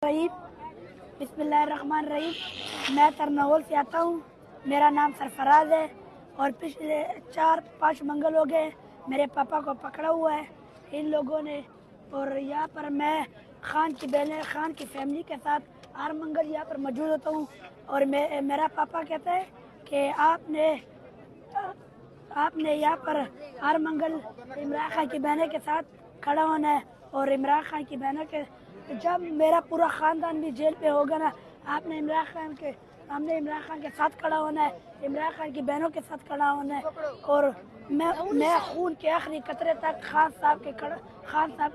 रहीम बिस्मिल्लाहिर्रहमानिर्रहीम। मैं तरनौल से आता हूँ। मेरा नाम सरफराज है और पिछले 4-5 मंगल हो गए मेरे पापा को पकड़ा हुआ है इन लोगों ने। और यहाँ पर मैं खान की बहन खान की फैमिली के साथ हर मंगल यहाँ पर मौजूद होता हूँ। और मेरा पापा कहता है कि आपने यहाँ पर हर मंगल इमरान खान की बहनों के साथ खड़ा होना है। और इमरान खान की बहनों के जब मेरा पूरा ख़ानदान भी जेल पे होगा ना, हमने इमरान खान के साथ खड़ा होना है, इमरान खान की बहनों के साथ खड़ा होना है। और मैं खून के आखिरी कतरे तक खान साहब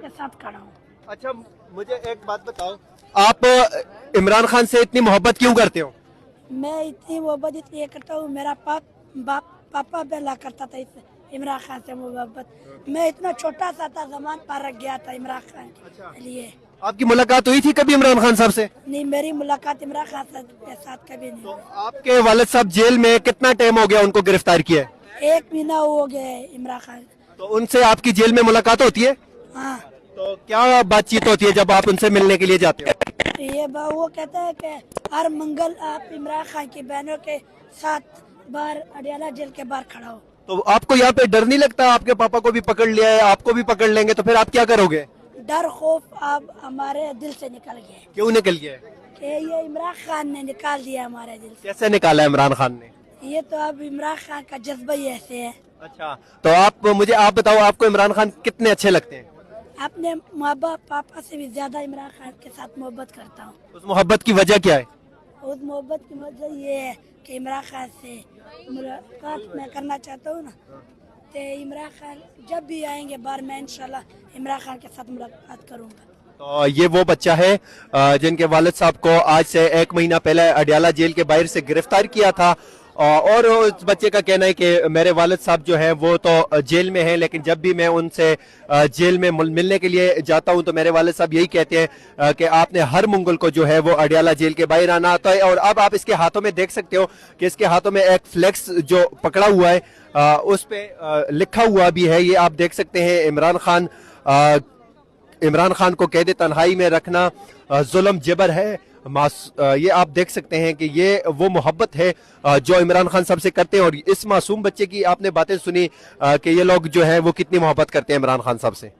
के साथ खड़ा हूँ। अच्छा, मुझे एक बात बताओ, आप इमरान खान से इतनी मोहब्बत क्यों करते हो? मैं इतनी मोहब्बत इसलिए करता हूँ, मेरा पापा पहला करता था इससे इमरान खान से मोहब्बत। मैं इतना छोटा सा था, जमान पर रख गया था इमरान खान के लिए। आपकी मुलाकात हुई थी कभी इमरान खान साहब से? नहीं, मेरी मुलाकात इमरान खान के साथ कभी नहीं। तो आपके वालिद साहब जेल में कितना टाइम हो गया उनको गिरफ्तार किया है? 1 महीना हो गया है इमरान खान। तो उनसे आपकी जेल में मुलाकात होती है? हाँ। तो क्या बातचीत होती है जब आप उनसे मिलने के लिए जाते हो? वो कहता है कि हर मंगल आप इमरान खान की बहनों के साथ बाहर अडियाला जेल के बाहर खड़ा हो। तो आपको यहाँ पे डर नहीं लगता? आपके पापा को भी पकड़ लिया है, आपको भी पकड़ लेंगे, तो फिर आप क्या करोगे? डर खौफ अब हमारे दिल से निकल गया। क्यों निकल गया है? कि ये इमरान खान ने निकाल दिया हमारे दिल से। कैसे निकाला है इमरान खान ने? ये तो अब इमरान खान का जज्बा ही ऐसे है। अच्छा, तो आप बताओ, आपको इमरान खान कितने अच्छे लगते हैं? अपने माँ बाप पापा से भी ज्यादा इमरान खान के साथ मोहब्बत करता हूँ। उस मोहब्बत की वजह क्या है? उस मोहब्बत की वजह ये है कि इमरान खान से मुलाकात मैं करना चाहता हूँ ना, तो इमरान खान जब भी आएंगे बाहर मैं इंशाल्लाह इमरान खान के साथ मुलाकात करूँगा। तो ये वो बच्चा है जिनके वालिद साहब को आज से 1 महीना पहले अडियाला जेल के बाहर से गिरफ्तार किया था। और उस बच्चे का कहना है कि मेरे वालिद साहब जो हैं वो तो जेल में हैं, लेकिन जब भी मैं उनसे जेल में मिलने के लिए जाता हूं तो मेरे वालिद साहब यही कहते हैं कि आपने हर मंगल को जो है वो अडियाला जेल के बाहर आना आता है। और अब आप इसके हाथों में देख सकते हो कि इसके हाथों में एक फ्लेक्स जो पकड़ा हुआ है उस पे लिखा हुआ भी है, ये आप देख सकते हैं, इमरान खान को कैद तन्हाई में रखना जुल्म जबर है। ये आप देख सकते हैं कि ये वो मोहब्बत है जो इमरान खान साहब से करते हैं। और इस मासूम बच्चे की आपने बातें सुनी कि ये लोग जो है वो कितनी मोहब्बत करते हैं इमरान खान साहब से।